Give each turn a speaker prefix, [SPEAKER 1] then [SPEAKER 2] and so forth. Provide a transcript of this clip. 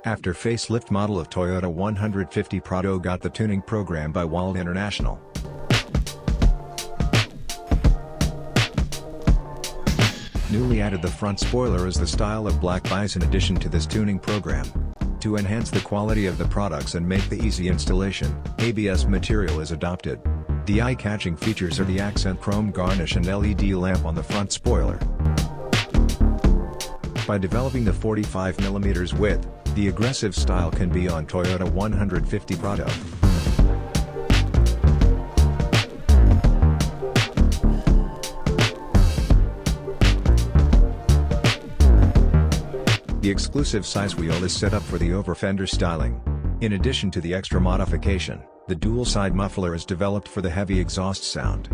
[SPEAKER 1] After facelift model of Toyota 150 Prado got the tuning program by WALD International. Newly added the front spoiler is the style of Black Bison addition to this tuning program. To enhance the quality of the products and make the easy installation, ABS material is adopted. The eye-catching features are the accent chrome garnish and LED lamp on the front spoiler. By developing the 45mm width, the aggressive style can be on Toyota 150 Prado. The exclusive size wheel is set up for the over-fender styling. In addition to the extra modification, the dual-side muffler is developed for the heavy exhaust sound.